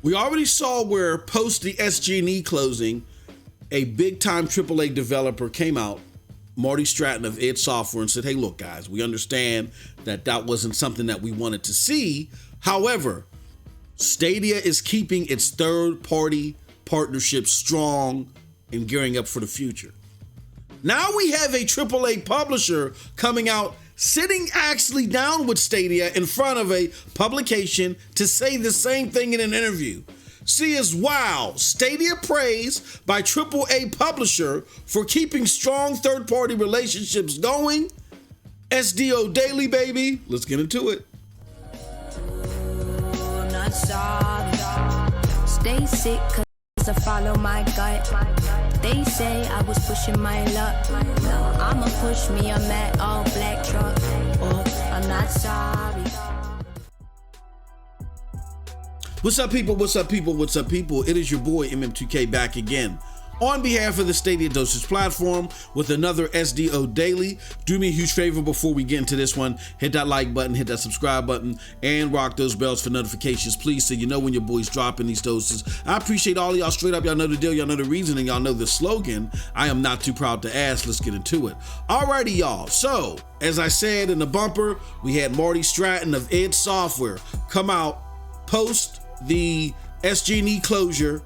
We already saw where post the SG&E closing, a big-time AAA developer came out, Marty Stratton of id Software, and said, hey, look, guys, we understand that wasn't something that we wanted to see. However, Stadia is keeping its third-party partnership strong and gearing up for the future. Now we have a AAA publisher coming out, sitting actually down with Stadia in front of a publication to say the same thing in an interview. See as wow, Stadia praised by AAA Publisher for keeping strong third-party relationships going. SDO Daily, baby. Let's get into it. I'm not sorry. Stay sick cause I follow my gut. They say I was pushing my luck. I'ma push me a matte all black truck. I'm not sorry. What's up, people? What's up, people? What's up, people? It is your boy MM2K back again on behalf of the Stadia Dosage platform with another SDO Daily. Do me a huge favor before we get into this one. Hit that like button, hit that subscribe button, and rock those bells for notifications, please, so you know when your boy's dropping these doses. I appreciate all of y'all straight up. Y'all know the deal. Y'all know the reason, and y'all know the slogan. I am not too proud to ask. Let's get into it. Alrighty, y'all. So, as I said in the bumper, we had Marty Stratton of id Software come out post the SG&E closure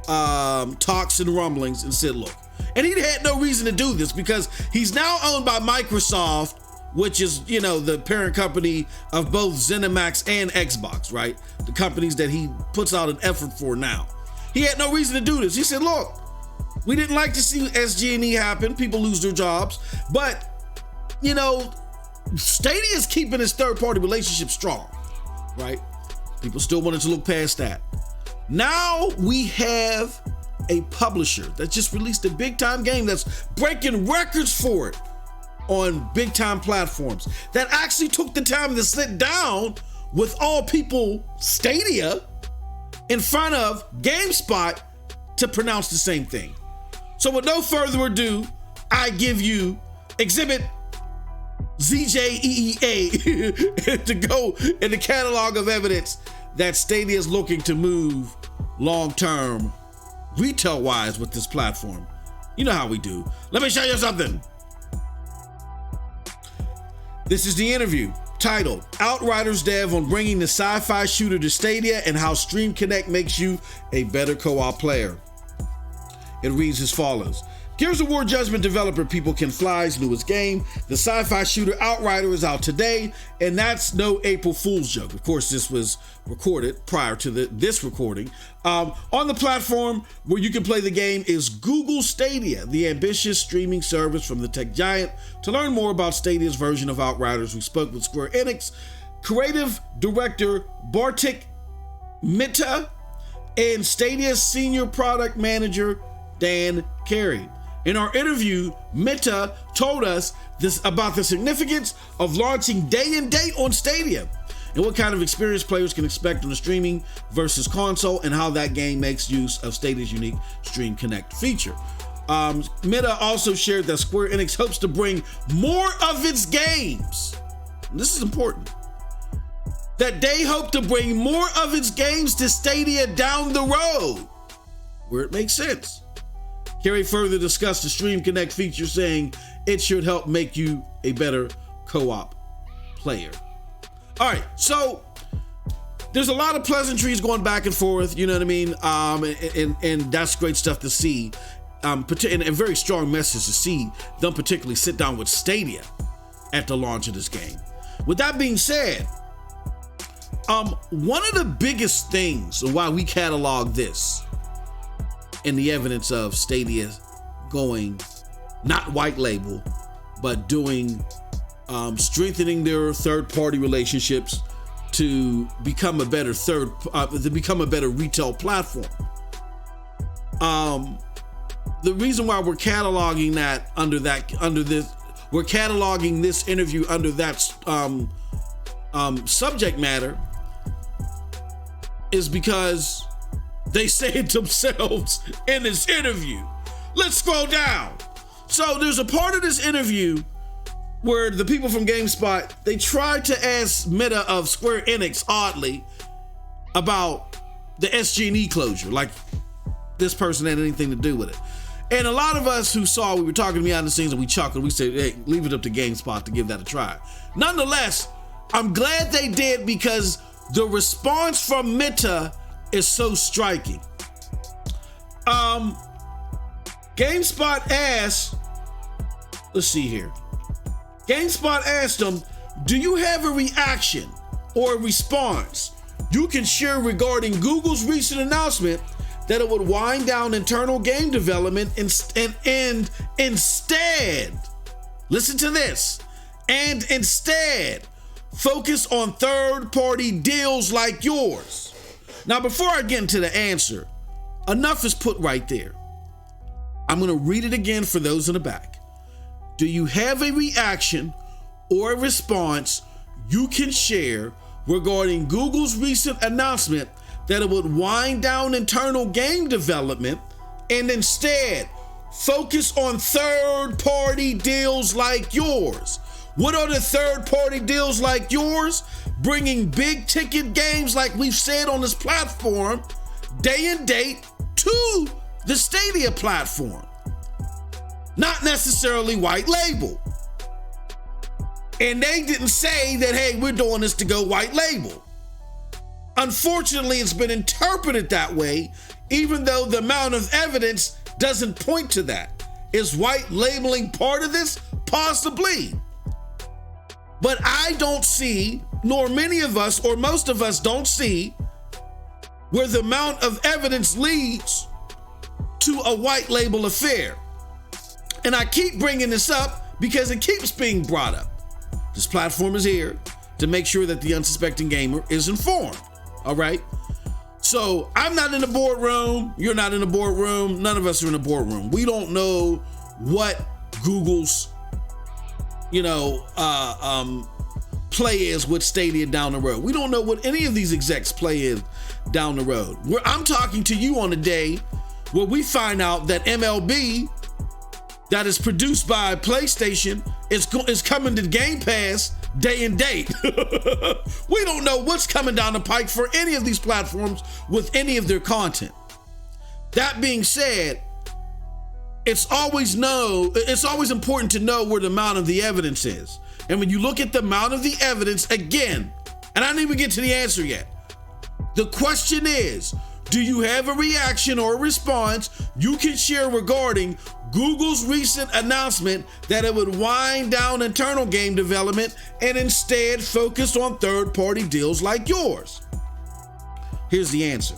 talks and rumblings and said, look, and he had no reason to do this because he's now owned by Microsoft, which is, you know, the parent company of both ZeniMax and Xbox, right? The companies that he puts out an effort for now. He had no reason to do this. He said, look, we didn't like to see SG&E happen. People lose their jobs, but, you know, Stadia is keeping its third-party relationship strong, right? People still wanted to look past that. Now we have a publisher that just released a big time game that's breaking records for it on big time platforms, that actually took the time to sit down with all people Stadia in front of GameSpot to pronounce the same thing. So with no further ado, I give you Exhibit ZJEEA to go in the catalog of evidence that Stadia is looking to move long-term, retail-wise with this platform. You know how we do. Let me show you something. This is the interview titled, Outriders dev on bringing the sci-fi shooter to Stadia and how Stream Connect makes you a better co-op player. It reads as follows. Gears of War Judgment developer People Can Fly's newest game, the sci-fi shooter Outrider, is out today, and that's no April Fool's joke. Of course, this was recorded prior to this recording. On the platform where you can play the game is Google Stadia, the ambitious streaming service from the tech giant. To learn more about Stadia's version of Outriders, we spoke with Square Enix creative director Bartik Mihta and Stadia's senior product manager Dan Carey. In our interview, Mihta told us about the significance of launching day and date on Stadia and what kind of experience players can expect on the streaming versus console and how that game makes use of Stadia's unique Stream Connect feature. Mihta also shared that Square Enix hopes to bring more of its games. This is important. That they hope to bring more of its games to Stadia down the road, where it makes sense. Carey further discussed the Stream Connect feature, saying it should help make you a better co-op player. All right, so there's a lot of pleasantries going back and forth, you know what I mean? And that's great stuff to see. And a very strong message to see them particularly sit down with Stadia at the launch of this game. With that being said, one of the biggest things why we catalog this and the evidence of Stadia going not white label, but doing strengthening their third-party relationships to become a better retail platform. The reason why we're cataloging this interview under that subject matter is because they say it themselves in this interview. Let's scroll down. So there's a part of this interview where the people from GameSpot, they tried to ask Mihta of Square Enix, oddly, about the SG&E closure, like this person had anything to do with it. And a lot of us who saw, we were talking behind the scenes and we chuckled, we said, hey, leave it up to GameSpot to give that a try. Nonetheless, I'm glad they did because the response from Meta is so striking. GameSpot asked, let's see here. GameSpot asked them, do you have a reaction or a response you can share regarding Google's recent announcement that it would wind down internal game development and instead, listen to this, and instead focus on third-party deals like yours? Now, before I get into the answer, enough is put right there. I'm going to read it again for those in the back. Do you have a reaction or a response you can share regarding Google's recent announcement that it would wind down internal game development and instead focus on third-party deals like yours? What are the third-party deals like yours? Bringing big-ticket games like we've said on this platform, day and date, to the Stadia platform. Not necessarily white label. And they didn't say that, hey, we're doing this to go white label. Unfortunately, it's been interpreted that way, even though the amount of evidence doesn't point to that. Is white labeling part of this? Possibly. But I don't see, nor many of us, or most of us don't see, where the amount of evidence leads to a white label affair. And I keep bringing this up because it keeps being brought up. This platform is here to make sure that the unsuspecting gamer is informed. All right. So I'm not in the boardroom. You're not in the boardroom. None of us are in the boardroom. We don't know what Google's, play is with Stadia down the road. We don't know what any of these execs play is down the road. I'm talking to you on a day where we find out that MLB, that is produced by PlayStation, is coming to Game Pass day and date. We don't know what's coming down the pike for any of these platforms with any of their content. That being said, it's always important to know where the amount of the evidence is. And when you look at the amount of the evidence, again, and I didn't even get to the answer yet. The question is, do you have a reaction or a response you can share regarding Google's recent announcement that it would wind down internal game development and instead focus on third-party deals like yours? Here's the answer.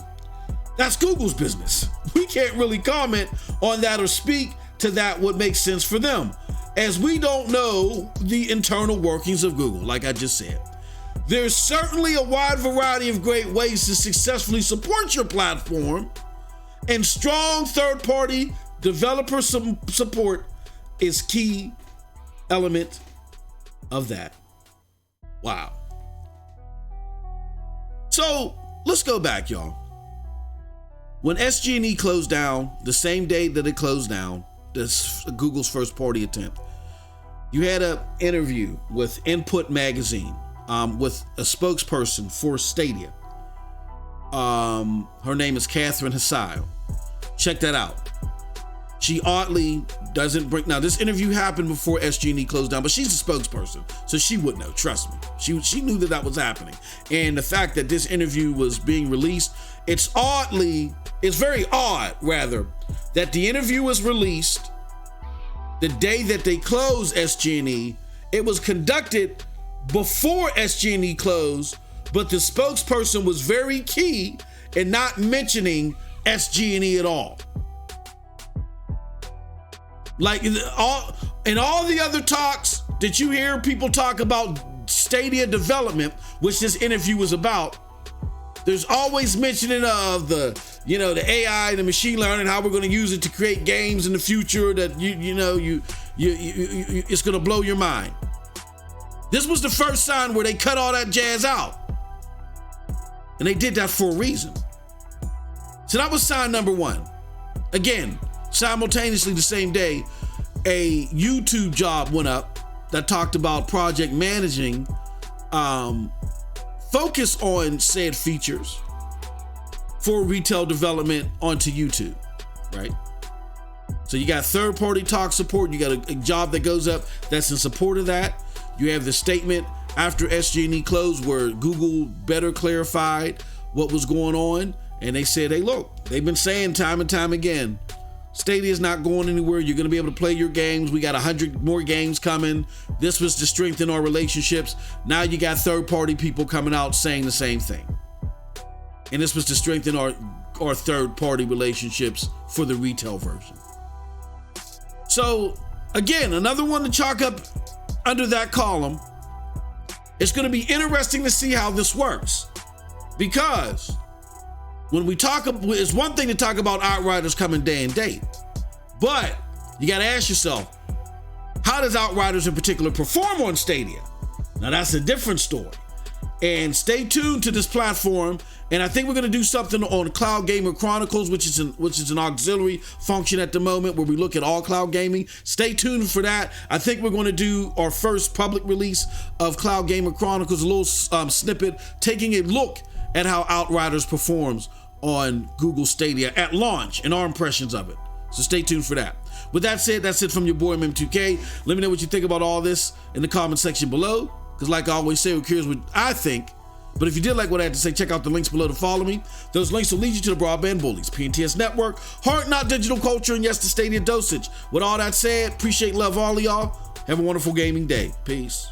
That's Google's business. We can't really comment on that or speak to that what makes sense for them, as we don't know the internal workings of Google, like I just said. There's certainly a wide variety of great ways to successfully support your platform, and strong third-party developer support is key element of that. Wow. So let's go back, y'all. When SG&E closed down, the same day that it closed down, this Google's first party attempt, you had an interview with Input Magazine with a spokesperson for Stadia. Her name is Catherine Hassail. Check that out. She oddly doesn't bring, now this interview happened before SG&E closed down, but she's a spokesperson, so she would know, trust me. She knew that was happening. And the fact that this interview was being released, it's very odd rather, that the interview was released the day that they closed SG&E. It was conducted before SG&E closed, but the spokesperson was very key in not mentioning SG&E at all. Like in all the other talks that you hear people talk about Stadia development, which this interview was about, there's always mentioning of the AI, the machine learning, how we're going to use it to create games in the future that it's going to blow your mind. This was the first sign where they cut all that jazz out. And they did that for a reason. So that was sign number one. Again, simultaneously the same day, a YouTube job went up that talked about project managing, focus on said features, for retail development onto YouTube, right? So you got third-party talk support. You got a job that goes up that's in support of that. You have the statement after SG&E closed where Google better clarified what was going on. And they said, hey, look, they've been saying time and time again, Stadia is not going anywhere. You're going to be able to play your games. We got 100 more games coming. This was to strengthen our relationships. Now you got third-party people coming out saying the same thing. And this was to strengthen our third-party relationships for the retail version. So, again, another one to chalk up under that column. It's going to be interesting to see how this works. Because when we talk, it's one thing to talk about Outriders coming day and date. But you got to ask yourself, how does Outriders in particular perform on Stadia? Now, that's a different story. And stay tuned to this platform. And I think we're going to do something on Cloud Gamer Chronicles, which is an auxiliary function at the moment where we look at all cloud gaming. Stay tuned for that. I think we're going to do our first public release of Cloud Gamer Chronicles, a little snippet, taking a look at how Outriders performs on Google Stadia at launch and our impressions of it. So stay tuned for that. With that said, that's it from your boy MM2K. Let me know what you think about all this in the comment section below. Because like I always say, we're curious what I think. But if you did like what I had to say, check out the links below to follow me. Those links will lead you to the Broadband Bullies, PNTS Network, Heart Not Digital Culture, and yes, the Stadia Dosage. With all that said, appreciate, love all of y'all. Have a wonderful gaming day. Peace.